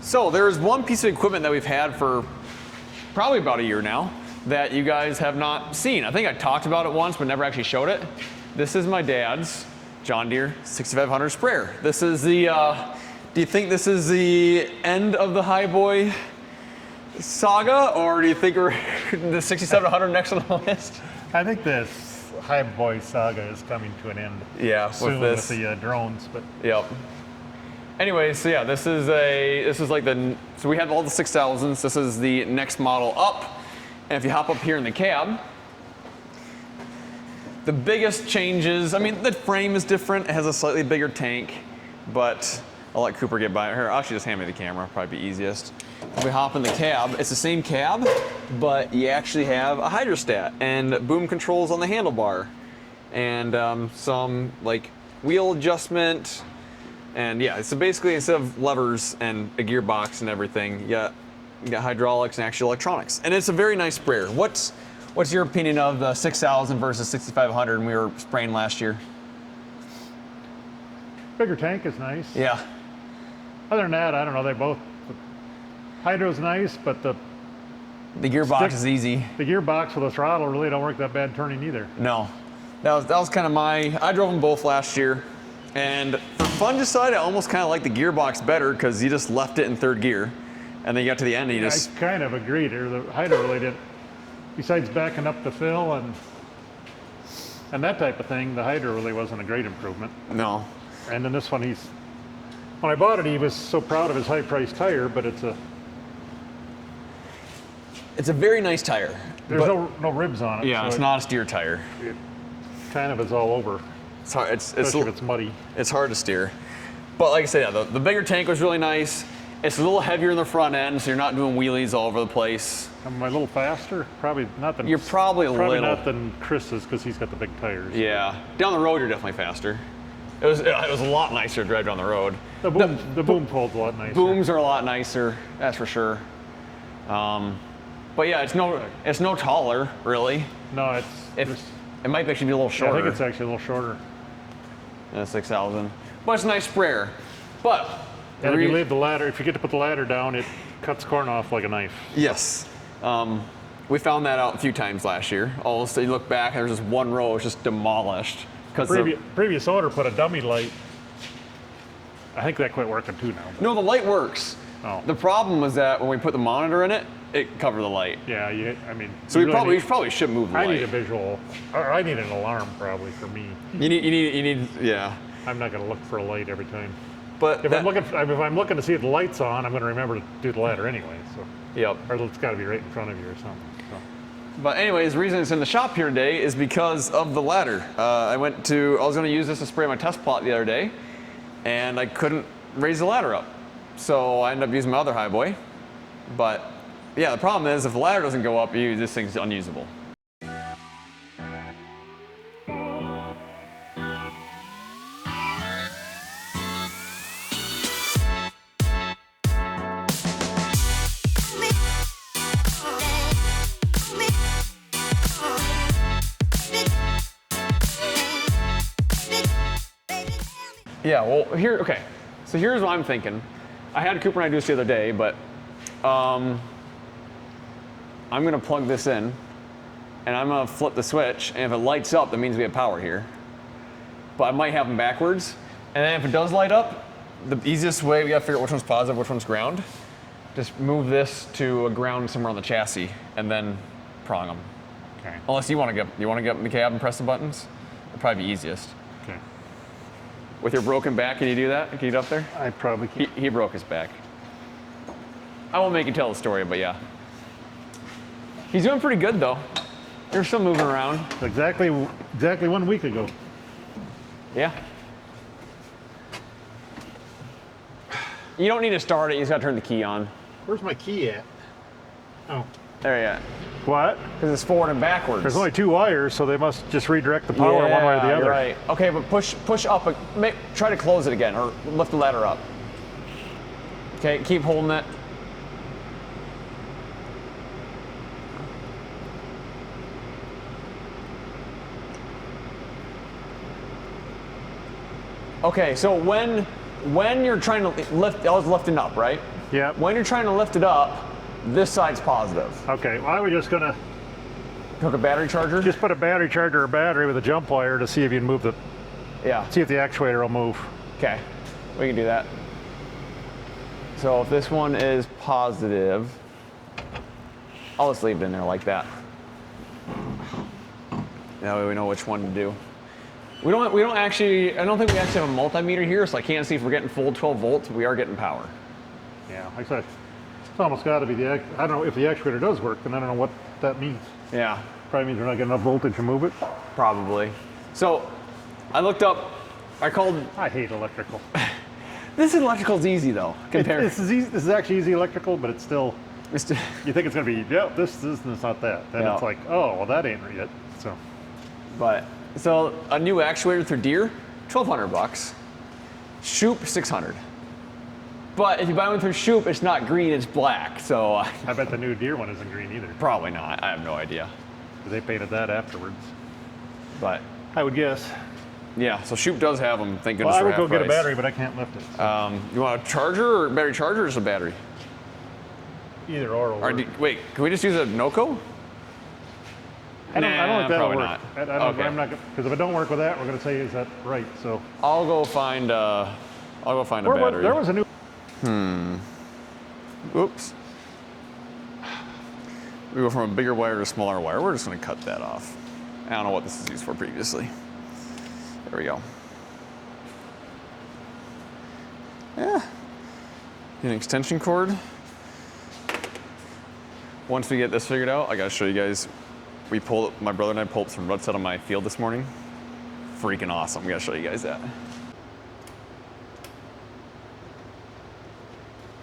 So there's one piece of equipment that we've had for probably about a year now that you guys have not seen. I think I talked about it once, but never actually showed it. This is my dad's John Deere 6500 sprayer. This is the, do you think this is the end of the Highboy saga, or do you think we're the 6700 next on the list? I think this Highboy saga is coming to an end. Yeah, soon with the drones, but yep. Anyway, so yeah, this is like so we have all the 6000s. This is the next model up. And if you hop up here in the cab, the biggest changes, I mean, the frame is different. It has a slightly bigger tank, but I'll let Cooper get by it here. I'll actually just hand me the camera, probably be easiest. If we hop in the cab, it's the same cab, but you actually have a hydrostat and boom controls on the handlebar and some like wheel adjustment. And yeah, so basically instead of levers and a gearbox and everything, you got hydraulics and actual electronics. And it's a very nice sprayer. What's your opinion of the 6000 versus 6500 when we were spraying last year? bigger tank is nice. Yeah. Other than that, I don't know, they both, the hydro's nice, but the gearbox is easy. The gearbox with a throttle really don't work that bad turning either. No. That was kind of I drove them both last year. And for fungicide, I almost kind of like the gearbox better because you just left it in third gear. And then you got to the end and you just... I kind of agreed. The hydro really didn't, besides backing up the fill and that type of thing, the hydro really wasn't a great improvement. No. And then this one, when I bought it, he was so proud of his high-priced tire, but it's a very nice tire. There's no ribs on it. Yeah, so it's not a steer tire. It kind of is all over. It's hard. Especially if it's muddy. It's hard to steer. But like I said, yeah, the bigger tank was really nice. It's a little heavier in the front end, so you're not doing wheelies all over the place. Am I a little faster? Probably not than. You're probably not than Chris's because he's got the big tires. Yeah, down the road you're definitely faster. It was a lot nicer to drive down the road. The boom pull's a lot nicer. Booms are a lot nicer, that's for sure. But yeah, it's no taller really. No, it might actually be a little shorter. Yeah, I think it's actually a little shorter. Than a 6000, but it's a nice sprayer. But and if you leave the ladder, if you get to put the ladder down, it cuts corn off like a knife. Yes. We found that out a few times last year. All of a sudden you look back and there's just one row, it's just demolished. Previous owner put a dummy light. I think that quit working too now. No, the light works. Oh. The problem was that when we put the monitor in it, it covered the light. Yeah, I mean. So we probably should move the light. I need a visual, or I need an alarm probably for me. You need, yeah. I'm not going to look for a light every time. But if I'm looking to see if the light's on, I'm going to remember to do the ladder anyway. So. Yep. Or it's got to be right in front of you or something. So. But anyways, the reason it's in the shop here today is because of the ladder. I was going to use this to spray my test plot the other day, and I couldn't raise the ladder up. So I ended up using my other Highboy. But yeah, the problem is if the ladder doesn't go up, this thing's unusable. Yeah, well, okay. So here's what I'm thinking. I had Cooper and I do this the other day, but I'm gonna plug this in and I'm gonna flip the switch, and if it lights up, that means we have power here. But I might have them backwards. And then if it does light up, the easiest way, we gotta figure out which one's positive, which one's ground. Just move this to a ground somewhere on the chassis and then prong them. Okay. Unless you wanna get in the cab and press the buttons, it'd probably be easiest. Okay. With your broken back, can you do that? Can you get up there? I probably can. He broke his back. I won't make you tell the story, but yeah. He's doing pretty good though. You're still moving around. Exactly 1 week ago. Yeah. You don't need to start it, you just gotta turn the key on. Where's my key at? Oh. There you are. What? Because it's forward and backwards. There's only 2 wires, so they must just redirect the power one way or the other. You're right. Okay, but push up. Try to close it again, or lift the ladder up. Okay, keep holding it. Okay, so when when you're trying to lift, I was lifting up, right? Yeah. When you're trying to lift it up, this side's positive. Okay, well, I was just gonna Hook a battery charger? just put a battery charger or battery with a jump wire to see if you can move Yeah. see if the actuator will move. Okay, we can do that. So if this one is positive, I'll just leave it in there like that. That way we know which one to do. We don't actually, I don't think we actually have a multimeter here, so I can't see if we're getting full 12 volts. We are getting power. Yeah, like I said, it's almost got to be I don't know if the actuator does work, then I don't know what that means. Yeah, Probably means we're not getting enough voltage to move it. probably. So I looked up, I called, I hate electrical. this electrical's easy though, compared. This is actually easy electrical, but it's still, It's you think it's going to be, yeah, this and it's not that. Then Yeah. it's like, oh, well, that ain't it. So, But so a new actuator through Deere, $1,200. Shoop, $600. But if you buy one through Shoop, it's not green, it's black. So I bet the new Deere one isn't green either. probably not. I have no idea. 'Cause they painted that afterwards. But I would guess. yeah, so Shoop does have them. Thank Well, goodness I for would half go get a price. battery, but I can't lift it. You want a charger or battery charger or just a battery? Either or. will Or work. wait, can we just use a NOCO? I don't think that'll probably work. not. I don't, Okay. I'm not because if it don't work with that, we're going to say is that right? So I'll go find a battery. there was a new. Oops. We go from a bigger wire to a smaller wire. We're just going to cut that off. I don't know what this is used for previously. There we go. Yeah. An extension cord. Once we get this figured out, I got to show you guys. My brother and I pulled some ruts out of my field this morning. Freaking awesome. We got to show you guys that.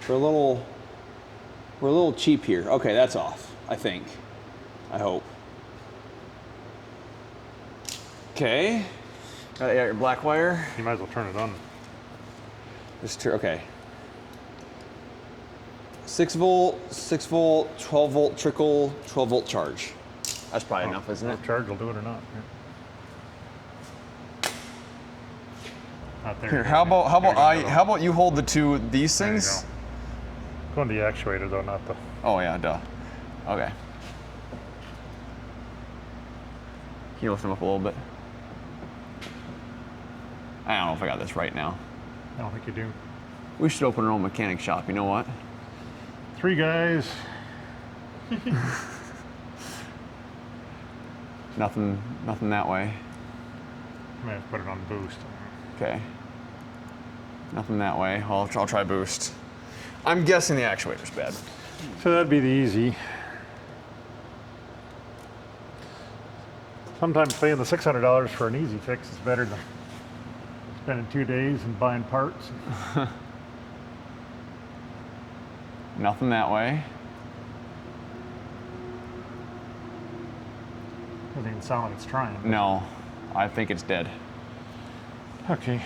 We're a little cheap here. Okay, that's off, I think. I hope. Okay. Got your black wire. You might as well turn it on. Okay. 6 volt, 12 volt trickle, 12 volt charge. That's probably enough, isn't it? Charge will do it or not. Yeah. Not there. Here, you how go. about There you go. how about you hold the two these There you things? go. Go on the actuator though, not the. Oh yeah, duh. Okay. Can you lift them up a little bit? I don't know if I got this right now. I don't think you do. We should open our own mechanic shop. You know what? 3 guys. Nothing that way. I may have to put it on boost. Okay. Nothing that way. I'll try boost. I'm guessing the actuator's bad. So that'd be the easy. Sometimes paying the $600 for an easy fix is better than spending 2 days and buying parts. Nothing that way. Doesn't even sound like it's trying. No, I think it's dead. Okay.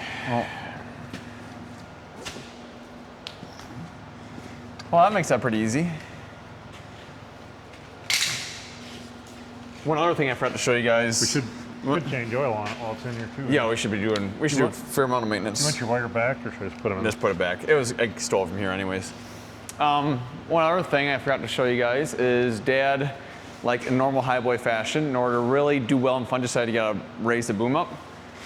Well, that makes that pretty easy. One other thing I forgot to show you guys. We should change oil on it while it's in here too. Yeah, we should do a fair amount of maintenance. You want your wire back, or should I just put them in? Just put it back. I stole it from here anyways. One other thing I forgot to show you guys is Dad, like in normal highboy fashion, in order to really do well in fungicide, you gotta raise the boom up.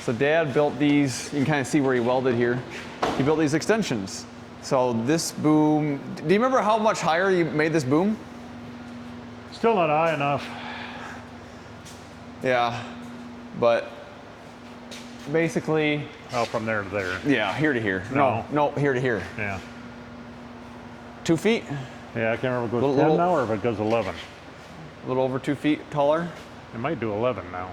So Dad built these, you can kind of see where he welded here. He built these extensions. So this boom, do you remember how much higher you made this boom? Still not high enough. Yeah, but basically, Oh, from there to there. yeah, here to here. No, here to here. Yeah. 2 feet, Yeah, I can't remember if it goes Little- 10 now or if it goes 11. a little over 2 feet taller. It might do 11 now,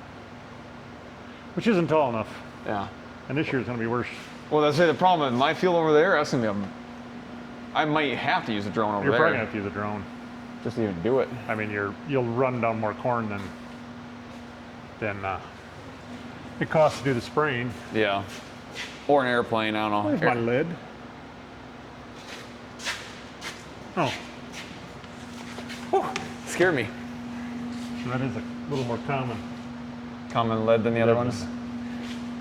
which isn't tall enough. Yeah. And this year's going to be worse. Well, that's the problem. In my field over there, that's gonna be I might have to use a drone over You're there probably going to have to use a drone. just to even do it. I mean, you'll run down more corn than it costs to do the spraying. Yeah. Or an airplane. I don't know. Where's my lid? Oh, Scared me. so that is a little more common. Common lead than the other ones.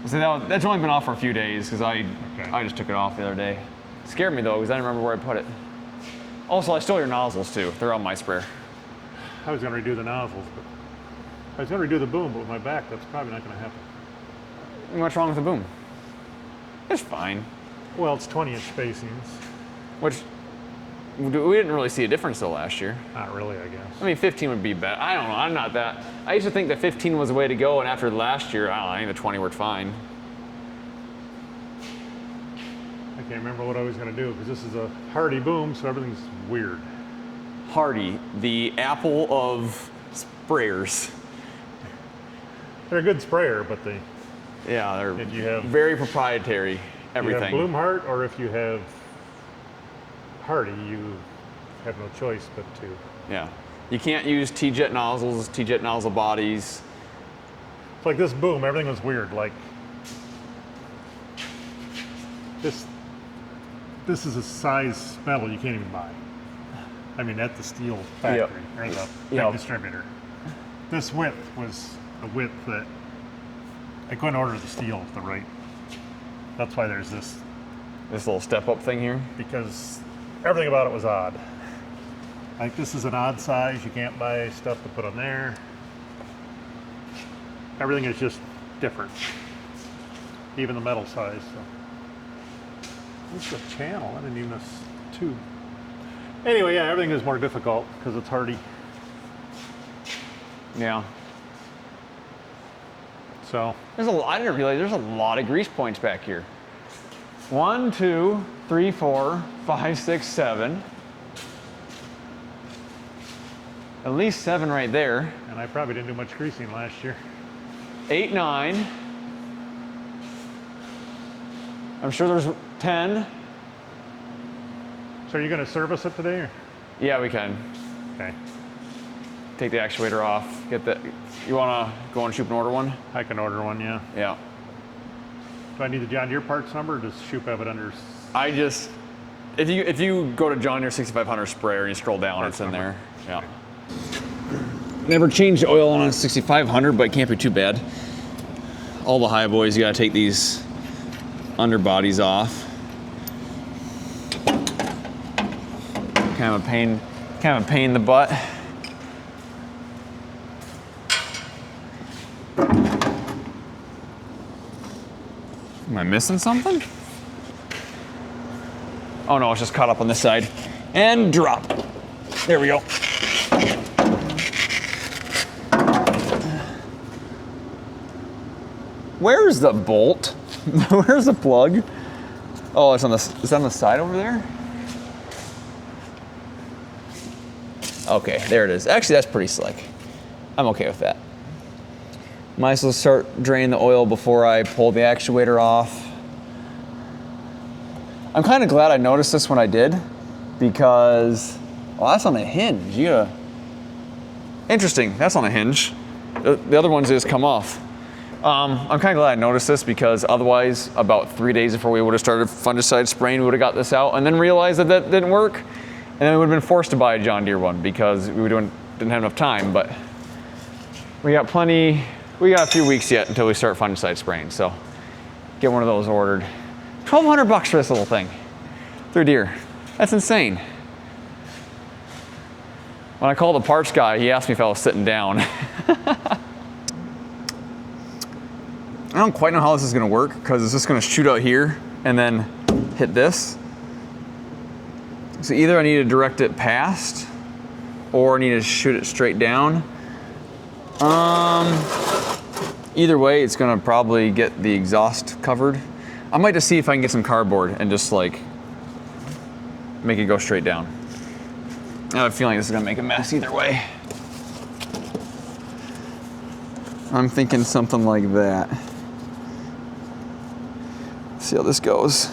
See, that's only been off for a few days because I Okay. Okay. I just took it off the other day. Scared me though, because I didn't remember where I put it. Also, I stole your nozzles too. They're on my sprayer. I was going to redo the nozzles, but I was going to redo the boom, but with my back, that's probably not going to happen. What's wrong with the boom? It's fine. Well, it's 20-inch spacings. Which, we didn't really see a difference though last year. Not really, I guess. I mean, 15 would be better. I don't know, I'm not that. I used to think that 15 was the way to go, and after last year, I don't know, I think the 20 worked fine. I can't remember what I was going to do, because this is a Hardy boom, so everything's weird. Hardy, the Apple of sprayers. They're a good sprayer, but they Yeah, they're And you have- very proprietary, everything. You have Blumhardt, or if you have Hardy, you have no choice but to. Yeah. You can't use T-jet nozzles, T-jet nozzle bodies. It's like this boom, everything was weird. Like this is a size metal you can't even buy. I mean, at the steel factory or the big distributor. This width was a width that I couldn't order the steel the right. That's why there's this, This little step-up thing here. because everything about it was odd. Like this is an odd size. You can't buy stuff to put on there. Everything is just different. Even the metal size. So. What's the channel? I didn't even know it's tube. Anyway, yeah, everything is more difficult because it's Hardy. Yeah. So I didn't realize there's a lot of grease points back here. 1, 2, 3, 4, 5, 6, 7. At least 7 right there. and I probably didn't do much greasing last year. 8, 9. I'm sure there's 10. So are you going to service it today? Or? Yeah, we can. Okay. Take the actuator off. Get the. You want to go and shoot and order one? I can order one, yeah. Yeah. Do I need the John Deere parts number, or does Shoop have it under? I just. If you go to John Deere 6500 sprayer and you scroll down, Parts it's in number. there. Yeah. Never changed oil on a 6500, but it can't be too bad. All the high boys, you gotta take these underbodies off. Kind of a pain in the butt. Am I missing something? Oh no, it's just caught up on this side. And drop. There we go. Where's the bolt? Where's the plug? Oh, it's on the, is that on the side over there? Okay, there it is. Actually, that's pretty slick. I'm okay with that. Might as well start draining the oil before I pull the actuator off. I'm kind of glad I noticed this when I did, because, well, that's on a hinge. You gotta, interesting, that's on a hinge. The other ones just come off. I'm kind of glad I noticed this, because otherwise, about 3 days before we would have started fungicide spraying, we would have got this out and then realized that that didn't work. And then we would have been forced to buy a John Deere one because we didn't have enough time. But we got plenty, we got a few weeks yet until we start fungicide spraying. So get one of those ordered. $1,200 for this little thing through Deere. That's insane. When I called the parts guy, he asked me if I was sitting down. I don't quite know how this is gonna work, because it's just gonna shoot out here and then hit this. So either I need to direct it past, or I need to shoot it straight down. Either way, it's gonna probably get the exhaust covered. I might just see if I can get some cardboard and just like make it go straight down. I have a feeling this is gonna make a mess either way. I'm thinking something like that. See how this goes.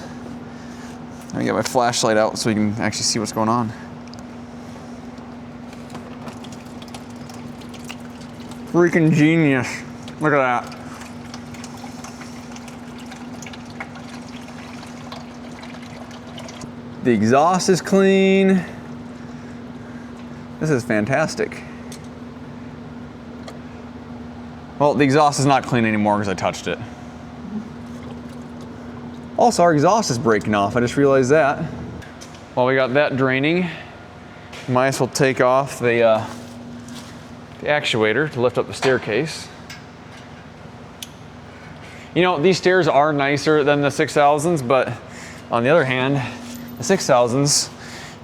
Let me get my flashlight out so we can actually see what's going on. Freaking genius. Look at that. The exhaust is clean. This is fantastic. Well, the exhaust is not clean anymore because I touched it. Also, our exhaust is breaking off. I just realized that. While we got that draining, might as well take off the actuator to lift up the staircase. You know, these stairs are nicer than the 6000s, but on the other hand, the 6000s,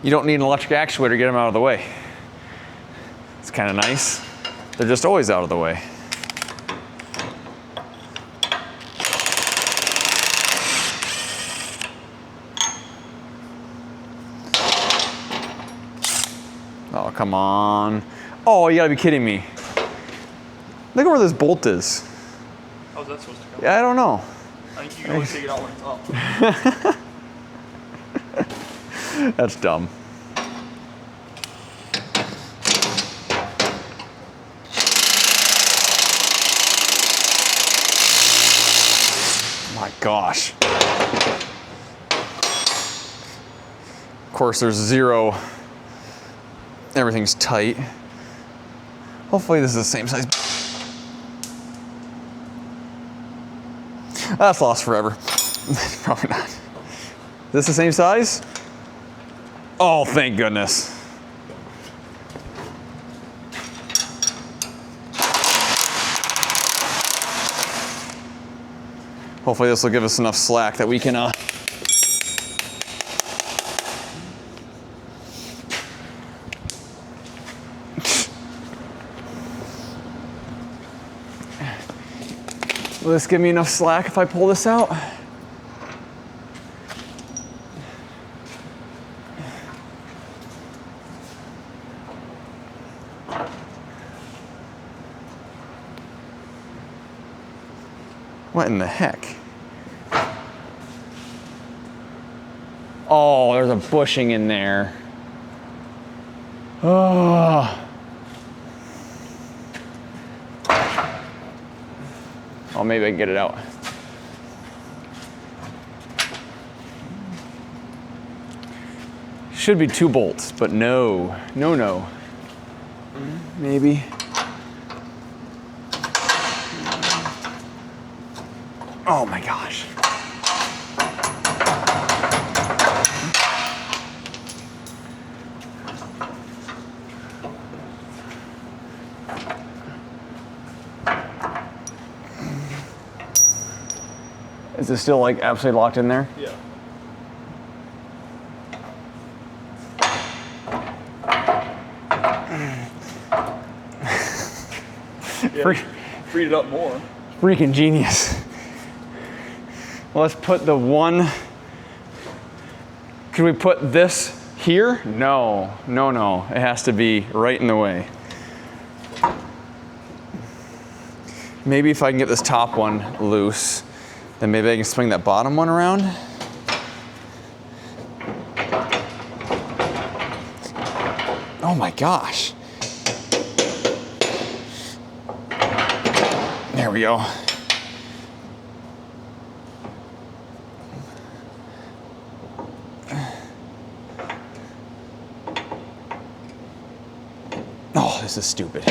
you don't need an electric actuator to get them out of the way. It's kind of nice. They're just always out of the way. Oh, come on. Oh, you gotta be kidding me. Look at where this bolt is. How's that supposed to go? Yeah, I don't know. I think you can only take it out when it's up. That's dumb. My gosh. Of course, there's zero. Everything's tight. Hopefully this is the same size. That's lost forever. Probably not. Is this the same size? Oh, thank goodness. Hopefully this will give us enough slack that we can will this give me enough slack if I pull this out? What in the heck? Oh, there's a bushing in there. Oh. Oh, maybe I can get it out. Should be 2 bolts, but no. No. Maybe. Oh my gosh. Is it still like absolutely locked in there? Yeah. Freed it up more. Freaking genius. Well, let's put the one. Could we put this here? No. It has to be right in the way. Maybe if I can get this top one loose, then maybe I can swing that bottom one around. Oh my gosh. There we go. Oh, this is stupid.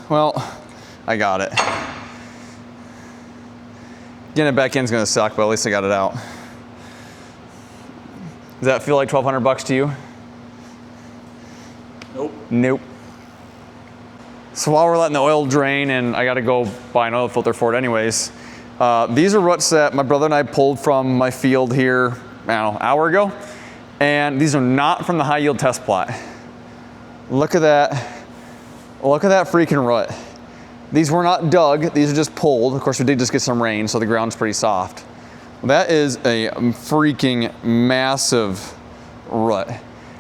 Well, I got it. Getting it back in is gonna suck, but at least I got it out. Does that feel like 1,200 bucks to you? Nope. Nope. So while we're letting the oil drain, and I gotta go buy an oil filter for it anyways, these are roots that my brother and I pulled from my field here, I don't know, an hour ago. And these are not from the high yield test plot. Look at that. Look at that freaking rut. These were not dug, these are just pulled. Of course, we did just get some rain, so the ground's pretty soft. That is a freaking massive rut.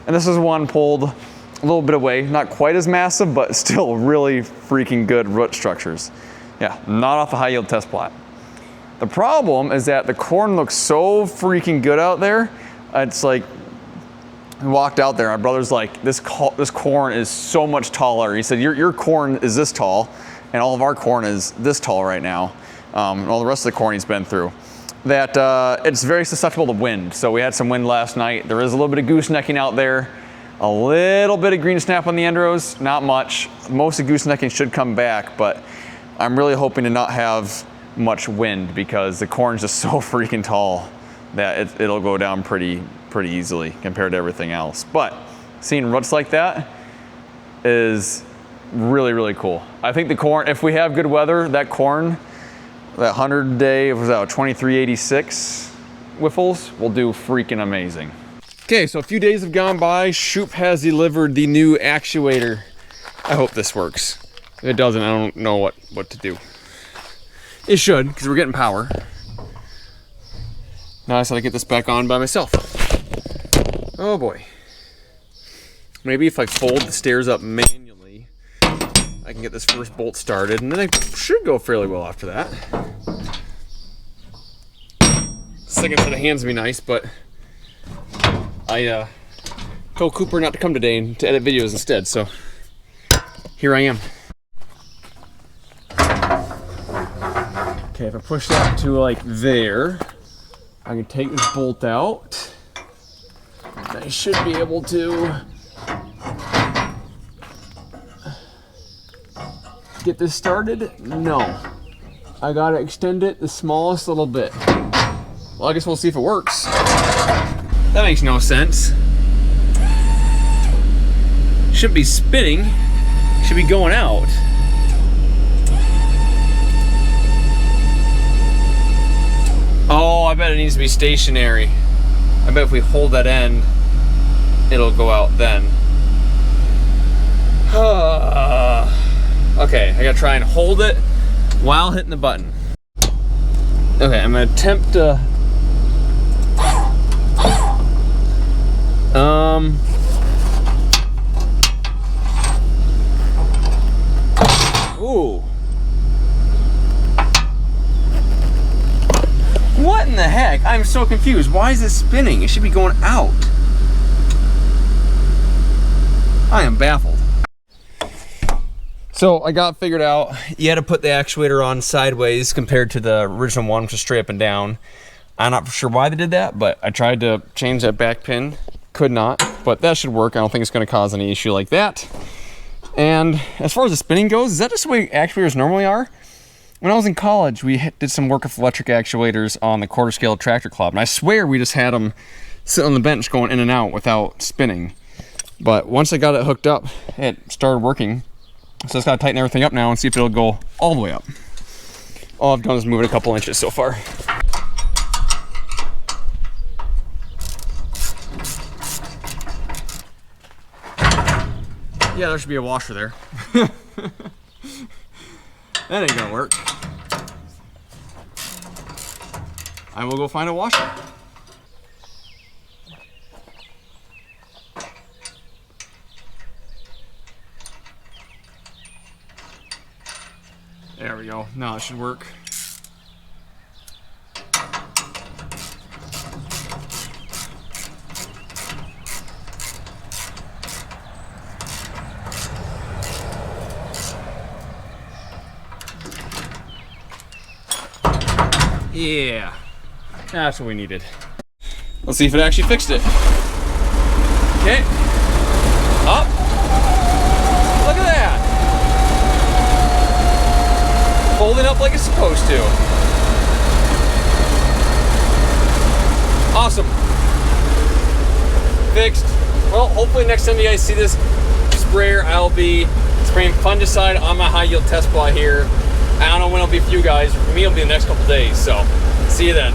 And this is one pulled a little bit away, not quite as massive, but still really freaking good root structures. Yeah, not off the high yield test plot. The problem is that the corn looks so freaking good out there. It's like, I walked out there, my brother's like, this corn is so much taller. He said, your corn is this tall, and all of our corn is this tall right now. And all the rest of the corn he's been through. That it's very susceptible to wind. So we had some wind last night. There is a little bit of goosenecking out there. A little bit of green snap on the end rows, not much. Most of the goosenecking should come back, but I'm really hoping to not have much wind because the corn's just so freaking tall that it'll go down pretty easily compared to everything else. But seeing roots like that is really, really cool. I think the corn, if we have good weather, that corn, that 100-day, was that 2386 Wyffels, will do freaking amazing. Okay, so a few days have gone by. Shoop has delivered the new actuator. I hope this works. If it doesn't, I don't know what to do. It should, because we're getting power. Now I just gotta get this back on by myself. Oh boy. Maybe if I fold the stairs up manually, I can get this first bolt started, and then it should go fairly well after that. Second set of hands would be nice, but I told Cooper not to come today and to edit videos instead, so here I am. Okay, if I push that to like there, I can take this bolt out. I should be able to get this started. No, I gotta extend it the smallest little bit. Well, I guess we'll see if it works. That makes no sense. Shouldn't be spinning, should be going out. Oh, I bet it needs to be stationary. I bet if we hold that end, it'll go out then. Okay, I gotta try and hold it while hitting the button. Okay, I'm gonna attempt to ooh. What in the heck? I'm so confused. Why is this spinning? It should be going out. I am baffled. So I got figured out, you had to put the actuator on sideways compared to the original one, which is straight up and down. I'm not sure why they did that, but I tried to change that back pin. Could not, but that should work. I don't think it's going to cause any issue like that. And as far as the spinning goes, is that just the way actuators normally are? When I was in college, we did some work with electric actuators on the quarter scale tractor club, and I swear we just had them sitting on the bench going in and out without spinning. But once I got it hooked up, it started working. So I just gotta tighten everything up now and see if it'll go all the way up. All I've done is move it a couple inches so far. Yeah, there should be a washer there. That ain't gonna work. I will go find a washer. There we go. Now it should work. Yeah, that's what we needed. Let's see if it actually fixed it. Okay, up. Look at that. Folding up like it's supposed to. Awesome. Fixed. Well, hopefully next time you guys see this sprayer, I'll be spraying fungicide on my high yield test plot here. I don't know when it'll be for you guys. For me, it'll be the next couple days. So, see you then.